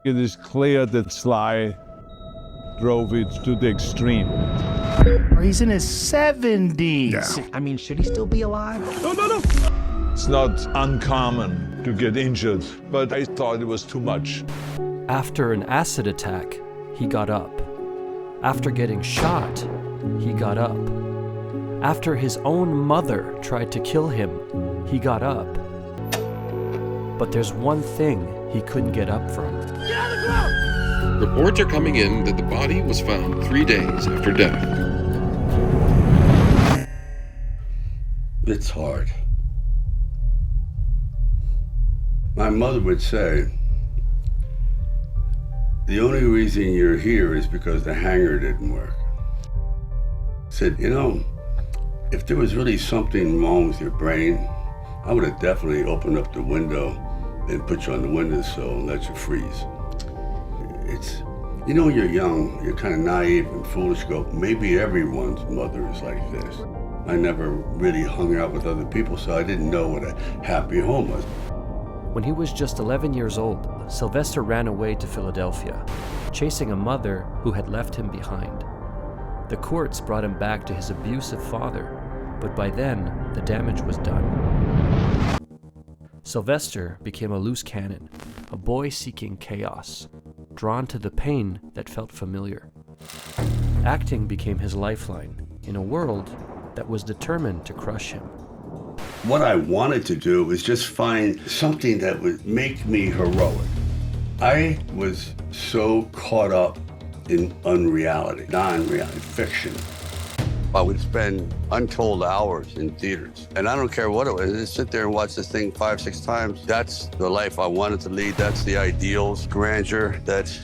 It is clear that Sly drove it to the extreme. He's in his 70s. Yeah. I mean, should he still be alive? No. It's not uncommon to get injured, but I thought it was too much. After an acid attack, he got up. After getting shot, he got up. After his own mother tried to kill him, he got up. But there's one thing he couldn't get up from. Reports are coming in that the body was found 3 days after death. It's hard. My mother would say, the only reason you're here is because the hanger didn't work. Said, you know, if there was really something wrong with your brain, I would have definitely opened up the window and put you on the windowsill and let you freeze. It's, you know, you're young, you're kind of naive and foolish, go, maybe everyone's mother is like this. I never really hung out with other people, so I didn't know what a happy home was. When he was just 11 years old, Sylvester ran away to Philadelphia, chasing a mother who had left him behind. The courts brought him back to his abusive father, but by then, the damage was done. Sylvester became a loose cannon, a boy seeking chaos, drawn to the pain that felt familiar. Acting became his lifeline in a world that was determined to crush him. What I wanted to do was just find something that would make me heroic. I was so caught up in unreality, non-reality, fiction. I would spend untold hours in theaters, and I don't care what it was, just sit there and watch this thing 5, 6 times. That's the life I wanted to lead. That's the ideals, grandeur, that's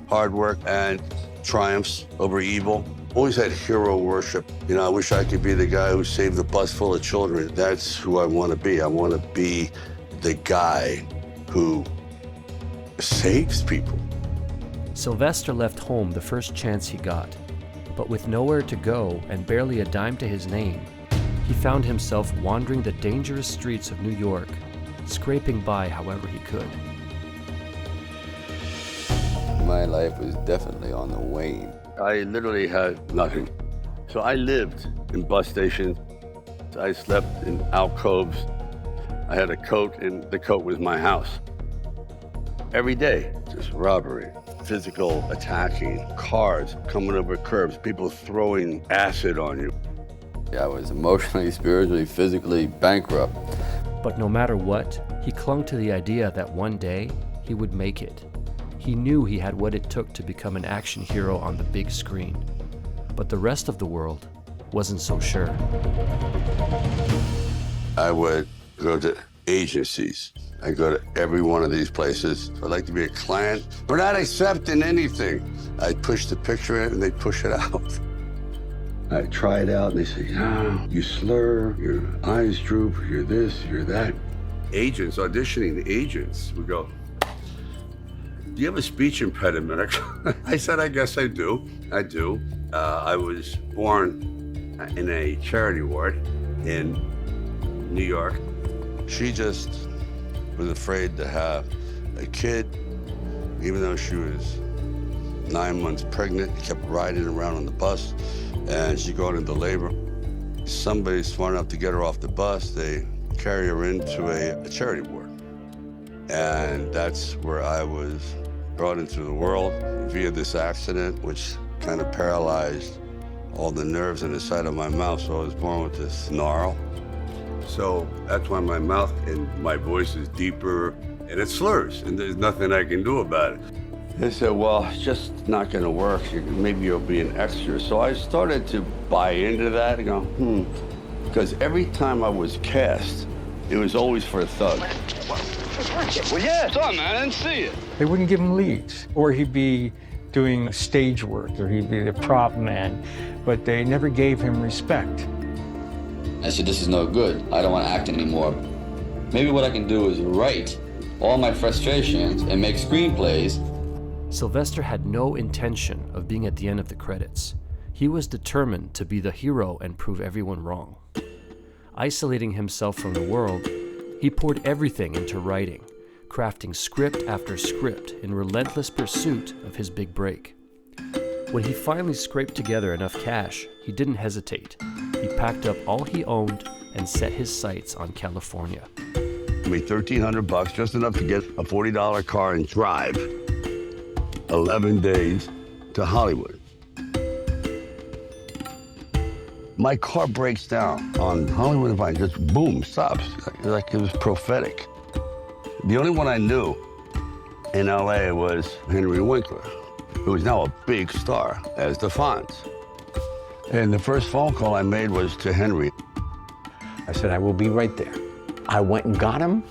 hard work and triumphs over evil. Always had hero worship. You know, I wish I could be the guy who saved the bus full of children. That's who I want to be. I want to be the guy who saves people. Sylvester left home the first chance he got, but with nowhere to go and barely a dime to his name, he found himself wandering the dangerous streets of New York, scraping by however he could. My life was definitely on the wane. I literally had nothing. So I lived in bus stations. I slept in alcoves. I had a coat, and the coat was my house. Every day, just robbery, physical attacking, cars coming over curbs, people throwing acid on you. I was emotionally, spiritually, physically bankrupt. But no matter what, he clung to the idea that one day he would make it. He knew he had what it took to become an action hero on the big screen. But the rest of the world wasn't so sure. I would go to agencies. I go to every one of these places. I'd like to be a client. We're not accepting anything. I'd push the picture in and they'd push it out. I'd try it out and they say, no, you slur, your eyes droop, you're this, you're that. Agents, auditioning agents would go, do you have a speech impediment? I said, I guess I do. I do. I was born in a charity ward in New York. She just was afraid to have a kid, even though she was 9 months pregnant, kept riding around on the bus, and she got into labor. Somebody smart enough to get her off the bus, they carry her into a charity ward. And that's where I was brought into the world via this accident, which kind of paralyzed all the nerves in the side of my mouth, so I was born with this snarl. So that's why my mouth and my voice is deeper, and it slurs, and there's nothing I can do about it. They said, well, it's just not gonna work. Maybe you'll be an extra. So I started to buy into that and go, because every time I was cast, it was always for a thug. Well, yeah, it's on, man, I didn't see it. They wouldn't give him leads, or he'd be doing stage work, or he'd be the prop man, but they never gave him respect. I said, this is no good. I don't want to act anymore. Maybe what I can do is write all my frustrations and make screenplays. Sylvester had no intention of being at the end of the credits. He was determined to be the hero and prove everyone wrong. Isolating himself from the world, he poured everything into writing, crafting script after script in relentless pursuit of his big break. When he finally scraped together enough cash, he didn't hesitate. He packed up all he owned and set his sights on California. I made $1,300, just enough to get a $40 car and drive 11 days to Hollywood. My car breaks down on Hollywood and Vine, just boom, stops. Like it was prophetic. The only one I knew in LA was Henry Winkler, who is now a big star as the Fonz. And the first phone call I made was to Henry. I said, I will be right there. I went and got him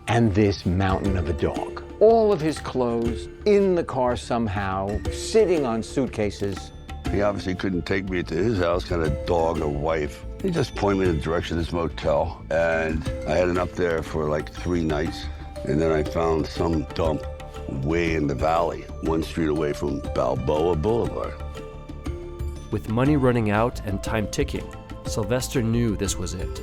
and this mountain of a dog. All of his clothes in the car somehow, sitting on suitcases. He obviously couldn't take me to his house, got a dog, a wife. He just pointed me in the direction of this motel, and I had it up there for like 3 nights. And then I found some dump way in the valley, 1 street away from Balboa Boulevard. With money running out and time ticking, Sylvester knew this was it.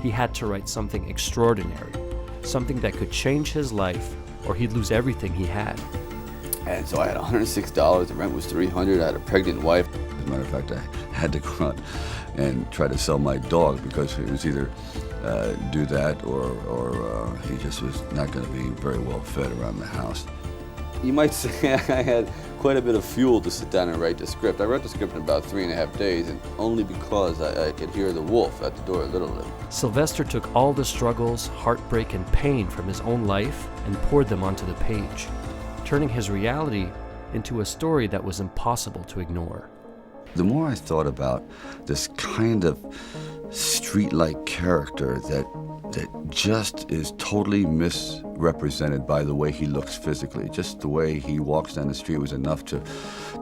He had to write something extraordinary, something that could change his life, or he'd lose everything he had. And so I had $106, the rent was $300, I had a pregnant wife. As a matter of fact, I had to go out and try to sell my dog because it was either do that or he just was not going to be very well fed around the house. You might say I had quite a bit of fuel to sit down and write the script. I wrote the script in about 3.5 days, and only because I could hear the wolf at the door literally. Sylvester took all the struggles, heartbreak, and pain from his own life and poured them onto the page, turning his reality into a story that was impossible to ignore. The more I thought about this kind of street-like character that just is totally misrepresented by the way he looks physically. Just the way he walks down the street was enough to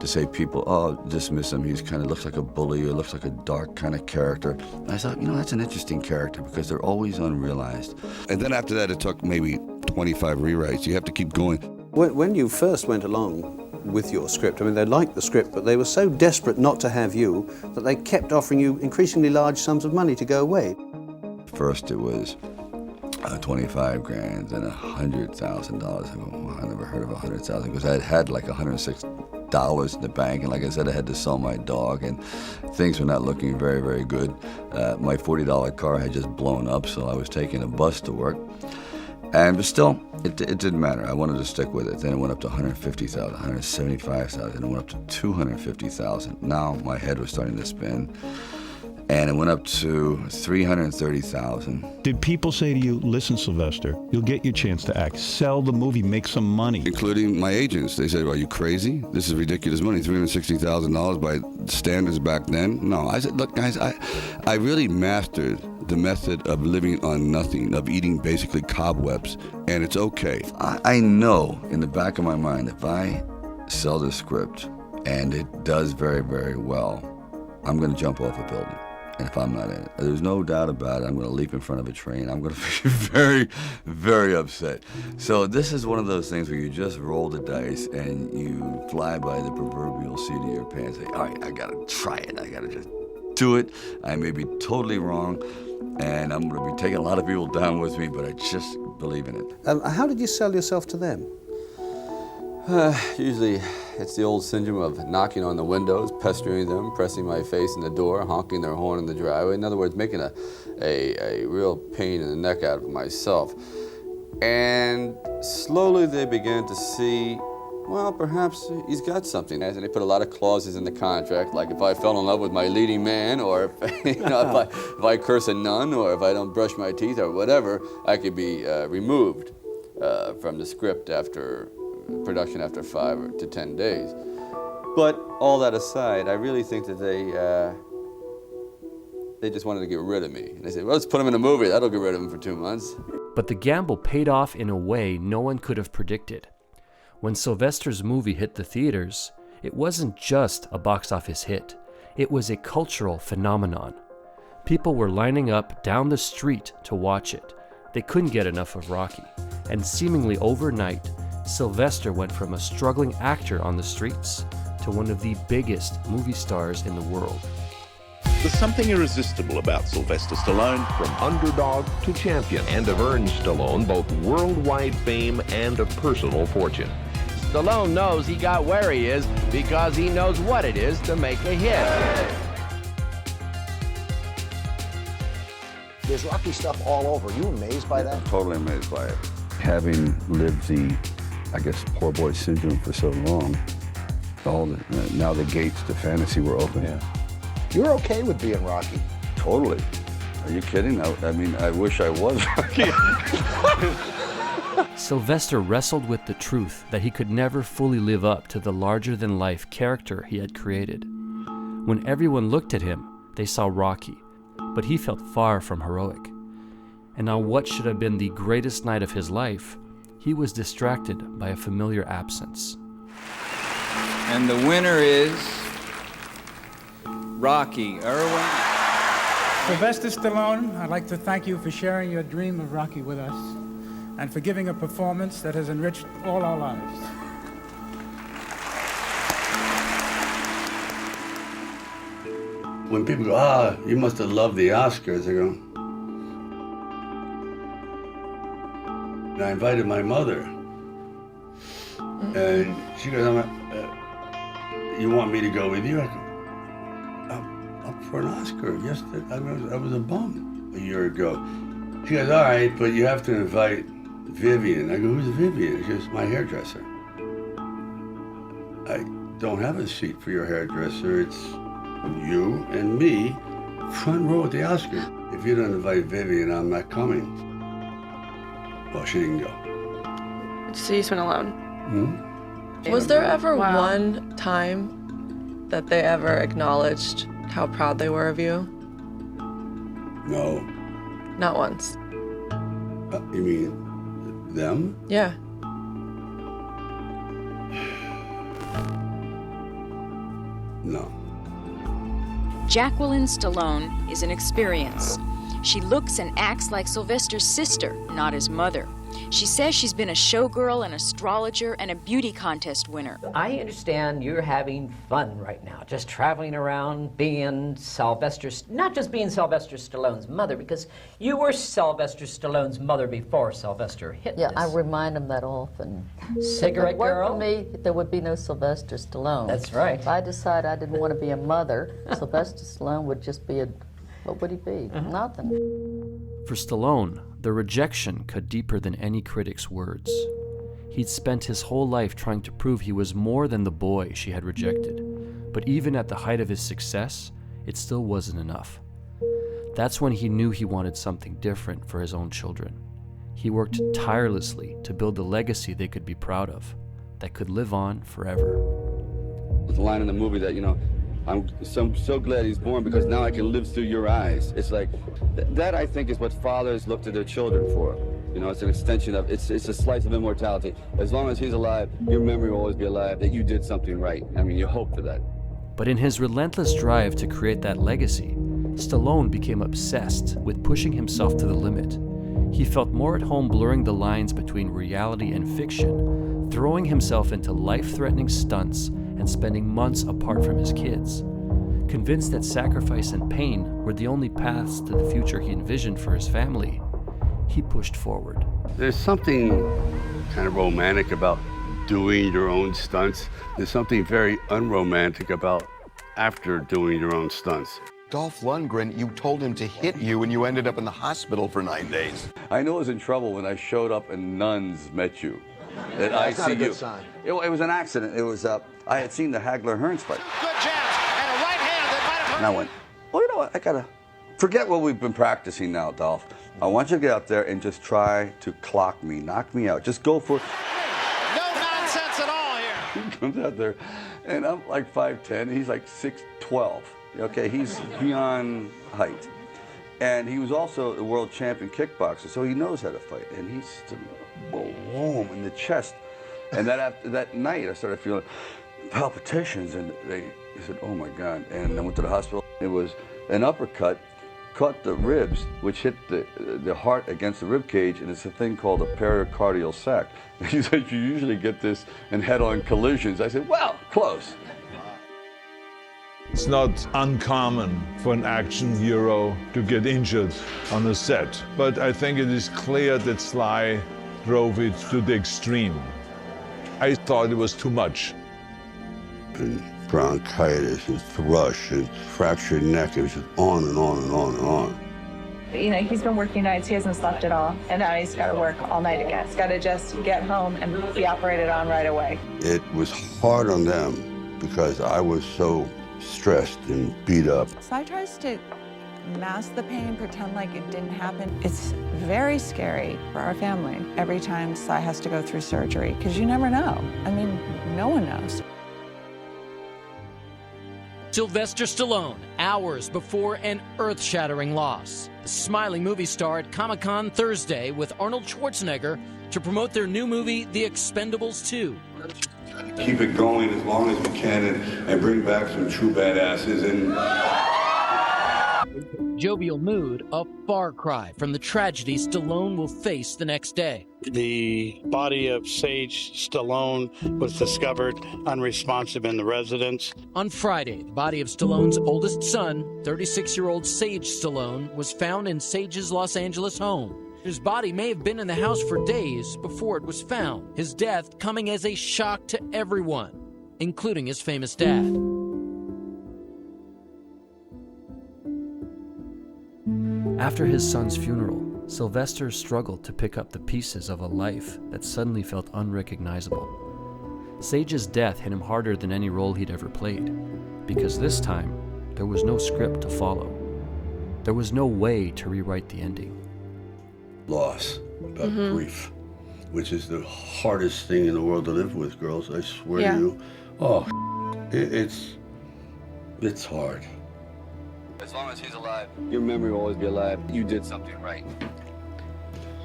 say people, oh, dismiss him. He's kind of looks like a bully or looks like a dark kind of character. And I thought, that's an interesting character because they're always unrealized. And then after that, it took maybe 25 rewrites. You have to keep going. When you first went along with your script, I mean, they liked the script, but they were so desperate not to have you that they kept offering you increasingly large sums of money to go away. First, it was 25 grand, then $100,000. I never heard of 100,000 because I had like $106 in the bank, and like I said, I had to sell my dog, and things were not looking very, very good. My $40 car had just blown up, so I was taking a bus to work. But still, it didn't matter. I wanted to stick with it. Then it went up to $150,000, $175,000, and it went up to $250,000. Now my head was starting to spin, and it went up to $330,000. Did people say to you, listen, Sylvester, you'll get your chance to act. Sell the movie, make some money. Including my agents. They said, are you crazy? This is ridiculous money, $360,000 by standards back then. No, I said, look, guys, I really mastered the method of living on nothing, of eating basically cobwebs, and it's okay. I know in the back of my mind, if I sell this script and it does very, very well, I'm going to jump off a building. And if I'm not in it, there's no doubt about it, I'm going to leap in front of a train. I'm going to be very, very upset. So this is one of those things where you just roll the dice and you fly by the proverbial seat of your pants. Say, all right, I got to try it. I got to just do it. I may be totally wrong, and I'm going to be taking a lot of people down with me, but I just believe in it. How did you sell yourself to them? Usually it's the old syndrome of knocking on the windows, pestering them, pressing my face in the door, honking their horn in the driveway. In other words, making a real pain in the neck out of myself. And slowly they began to see, well, perhaps he's got something. And they put a lot of clauses in the contract, like if I fell in love with my leading man, or if, if I curse a nun, or if I don't brush my teeth, or whatever, I could be removed from the script after production after 5 to 10 days. But all that aside, I really think that they just wanted to get rid of me. And they said, well, let's put him in a movie. That'll get rid of him for 2 months. But the gamble paid off in a way no one could have predicted. When Sylvester's movie hit the theaters, it wasn't just a box office hit. It was a cultural phenomenon. People were lining up down the street to watch it. They couldn't get enough of Rocky. And seemingly overnight, Sylvester went from a struggling actor on the streets to one of the biggest movie stars in the world. There's something irresistible about Sylvester Stallone. From underdog to champion, and have earned Stallone both worldwide fame and a personal fortune. Stallone knows he got where he is because he knows what it is to make a hit. There's Rocky stuff all over. Are you amazed by that? I'm totally amazed by it. Having lived the, I guess, poor boy syndrome for so long, now the gates to fantasy were open. Yeah. You're okay with being Rocky? Totally. Are you kidding? I mean, I wish I was Rocky. Sylvester wrestled with the truth that he could never fully live up to the larger-than-life character he had created. When everyone looked at him, they saw Rocky, but he felt far from heroic. And on what should have been the greatest night of his life, he was distracted by a familiar absence. And the winner is Rocky Irwin. Sylvester Stallone, I'd like to thank you for sharing your dream of Rocky with us and for giving a performance that has enriched all our lives. When people go, you must have loved the Oscars, I go, and I invited my mother, and she goes, you want me to go with you? I go, up for an Oscar. Yes, I was a bum a year ago. She goes, all right, but you have to invite Vivian. I go, who's Vivian? She goes, my hairdresser. I don't have a seat for your hairdresser. It's you and me, front row at the Oscars. If you don't invite Vivian, I'm not coming. Well, she didn't go. So you just went alone? Hmm? Was there ever one time that they ever acknowledged how proud they were of you? No. Not once? You mean them? Yeah. No. Jacqueline Stallone is an experience. She looks and acts like Sylvester's sister, not his mother. She says she's been a showgirl, an astrologer, and a beauty contest winner. I understand you're having fun right now, just traveling around being not just being Sylvester Stallone's mother, because you were Sylvester Stallone's mother before Sylvester hit this. Yeah, I remind him that often. Cigarette if it weren't girl? for me, there would be no Sylvester Stallone. That's right. If I decide I didn't want to be a mother, Sylvester Stallone would just be what would he be? Nothing. For Stallone, the rejection cut deeper than any critic's words. He'd spent his whole life trying to prove he was more than the boy she had rejected. But even at the height of his success, it still wasn't enough. That's when he knew he wanted something different for his own children. He worked tirelessly to build a legacy they could be proud of, that could live on forever. There's a line in the movie that, I'm so glad he's born because now I can live through your eyes. It's like, that I think is what fathers look to their children for. It's an extension of, it's a slice of immortality. As long as he's alive, your memory will always be alive that you did something right. I mean, you hope for that. But in his relentless drive to create that legacy, Stallone became obsessed with pushing himself to the limit. He felt more at home blurring the lines between reality and fiction, throwing himself into life-threatening stunts and spending months apart from his kids. Convinced that sacrifice and pain were the only paths to the future he envisioned for his family, he pushed forward. There's something kind of romantic about doing your own stunts. There's something very unromantic about after doing your own stunts. Dolph Lundgren, you told him to hit you and you ended up in the hospital for 9 days. I knew I was in trouble when I showed up and nuns met you. At That's not a ICU. good sign. It was an accident. It was, I had seen the Hagler-Hearns fight. Good jabs and a right hand that might have... And I went, well, you know what, I gotta forget what we've been practicing now, Dolph. I want you to get out there and just try to clock me, knock me out. Just go for it. No nonsense at all here. He comes out there, and I'm like 5'10", he's like 6'12". Okay, he's beyond height. And he was also a world champion kickboxer, so he knows how to fight. And he's boom in the chest. And that night, I started feeling palpitations, and they said, "Oh my God!" And I went to the hospital. It was an uppercut, caught the ribs, which hit the heart against the rib cage, and it's a thing called a pericardial sac. He said, "You usually get this in head-on collisions." I said, "Well, close." It's not uncommon for an action hero to get injured on a set, but I think it is clear that Sly drove it to the extreme. I thought it was too much. And bronchitis and thrush and fractured neck, it was just on and on and on and on. You know, he's been working nights, he hasn't slept at all, and now he's got to work all night again. He's got to just get home and be operated on right away. It was hard on them because I was so stressed and beat up. Sly tries to mask the pain, pretend like it didn't happen. It's very scary for our family every time Sly has to go through surgery, because you never know. I mean, no one knows. Sylvester Stallone, hours before an earth-shattering loss. The smiling movie star at Comic-Con Thursday with Arnold Schwarzenegger to promote their new movie, The Expendables 2. Keep it going as long as we can and bring back some true badasses. And Jovial mood, a far cry from the tragedy Stallone will face the next day. The body of Sage Stallone was discovered unresponsive in the residence. On Friday, the body of Stallone's oldest son, 36-year-old Sage Stallone, was found in Sage's Los Angeles home. His body may have been in the house for days before it was found, his death coming as a shock to everyone, including his famous dad. After his son's funeral, Sylvester struggled to pick up the pieces of a life that suddenly felt unrecognizable. Sage's death hit him harder than any role he'd ever played, because this time, there was no script to follow. There was no way to rewrite the ending. Loss, about grief, which is the hardest thing in the world to live with, girls, I swear to you. Oh, it's hard. As long as he's alive, your memory will always be alive. You did something right.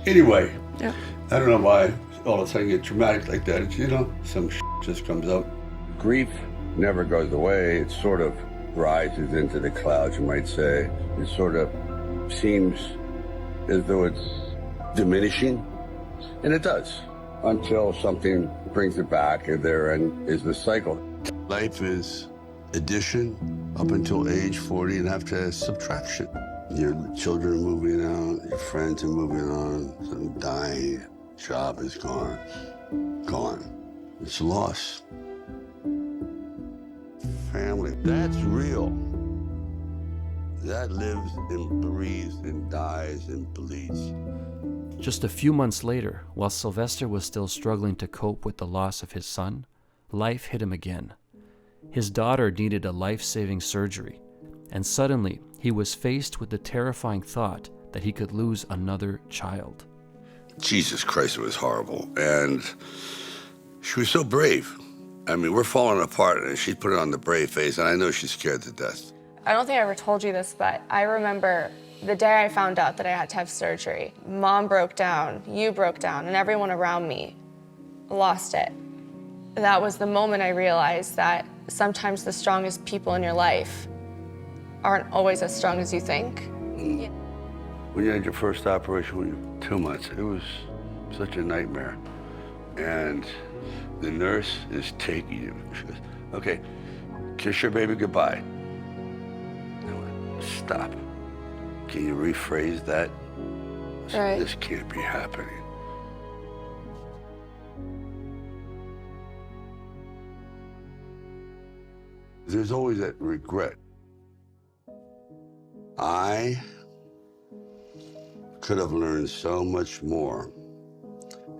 Anyway, I don't know why all of a sudden get dramatic like that. It's, you know, some just comes up. Grief never goes away. It sort of rises into the clouds, you might say. It sort of seems as though it's diminishing, and it does, until something brings it back, and therein is the cycle. Life is addition up until age 40, and after subtraction. Your children are moving out, your friends are moving on, some dying, job is gone. It's loss. Family, that's real. That lives and breathes and dies and bleeds. Just a few months later, while Sylvester was still struggling to cope with the loss of his son, life hit him again. His daughter needed a life-saving surgery, and suddenly he was faced with the terrifying thought that he could lose another child. Jesus Christ, it was horrible. And she was so brave. I mean, we're falling apart, and she put it on the brave face, and I know she's scared to death. I don't think I ever told you this, but I remember the day I found out that I had to have surgery. Mom broke down, you broke down, and everyone around me lost it. That was the moment I realized that sometimes the strongest people in your life aren't always as strong as you think. When you had your first operation, when you were 2 months, it was such a nightmare. And the nurse is taking you. She goes, okay, kiss your baby goodbye. I went, stop. Can you rephrase that? Right. This can't be happening. There's always that regret. I could have learned so much more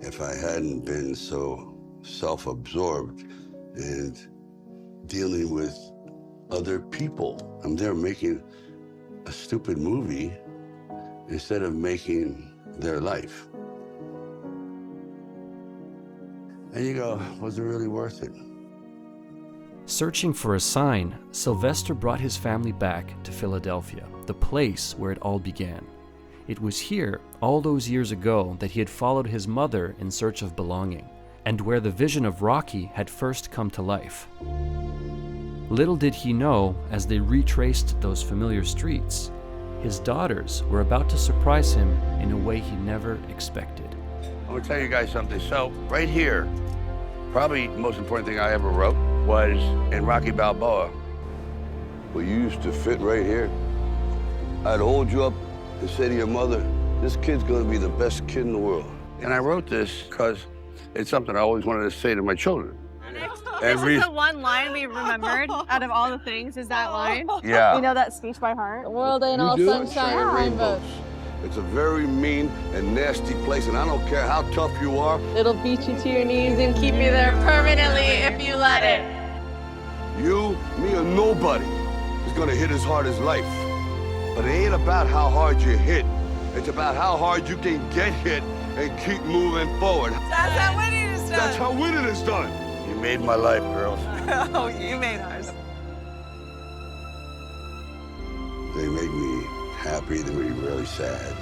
if I hadn't been so self-absorbed and dealing with other people. I'm there making a stupid movie instead of making their life. And you go, was it really worth it? Searching for a sign, Sylvester brought his family back to Philadelphia, the place where it all began. It was here, all those years ago, that he had followed his mother in search of belonging, and where the vision of Rocky had first come to life. Little did he know, as they retraced those familiar streets, his daughters were about to surprise him in a way he never expected. I'm gonna tell you guys something. So, right here, probably the most important thing I ever wrote was in Rocky Balboa. where you used to fit right here, I'd hold you up and say to your mother, this kid's gonna be the best kid in the world. And I wrote this because it's something I always wanted to say to my children. This is the one line we remembered out of all the things, is that line. Yeah. We know that speech by heart. The world ain't all do? sunshine and rainbows. It's a very mean and nasty place, and I don't care how tough you are. It'll beat you to your knees and keep you there permanently if you let it. You, me, or nobody is gonna hit as hard as life. But it ain't about how hard you hit. It's about how hard you can get hit and keep moving forward. That's how winning is done. That's how winning is done. You made my life, girls. Oh, you made ours. They make me happy, they make me really sad.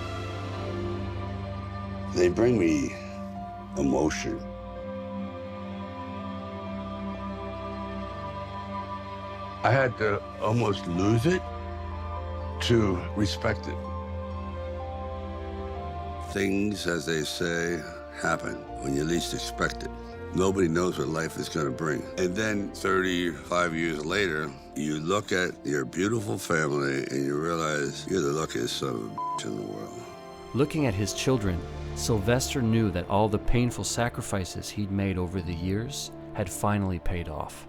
They bring me emotion. I had to almost lose it to respect it. Things, as they say, happen when you least expect it. Nobody knows what life is going to bring. And then 35 years later, you look at your beautiful family and you realize you're the luckiest son of a bitch in the world. Looking at his children, Sylvester knew that all the painful sacrifices he'd made over the years had finally paid off,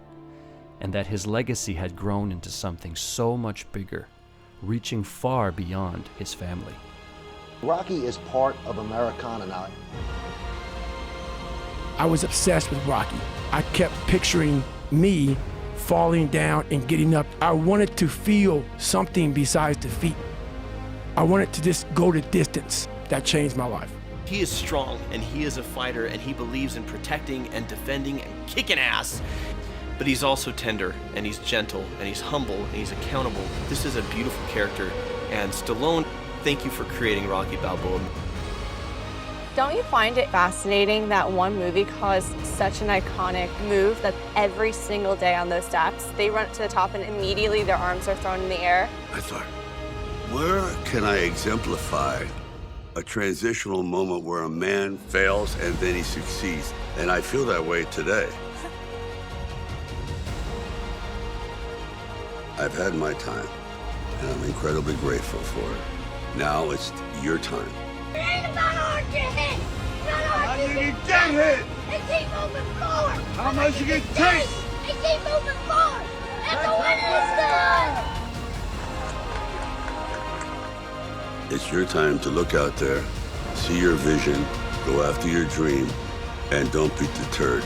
and that his legacy had grown into something so much bigger, reaching far beyond his family. Rocky is part of Americana now. I was obsessed with Rocky. I kept picturing me falling down and getting up. I wanted to feel something besides defeat. I wanted to just go the distance. That changed my life. He is strong, and he is a fighter, and he believes in protecting and defending and kicking ass. But he's also tender, and he's gentle, and he's humble, and he's accountable. This is a beautiful character, and Stallone, thank you for creating Rocky Balboa. Don't you find it fascinating that one movie caused such an iconic move that every single day on those steps, they run to the top and immediately their arms are thrown in the air? I thought, where can I exemplify a transitional moment where a man fails and then he succeeds? And I feel that way today. I've had my time, and I'm incredibly grateful for it. Now it's your time. It ain't about hard to hit. Not hard to hit. Get hit. And keep moving forward. How much you get take? And keep moving forward. And the winner is done. It's your time to look out there, see your vision, go after your dream, and don't be deterred.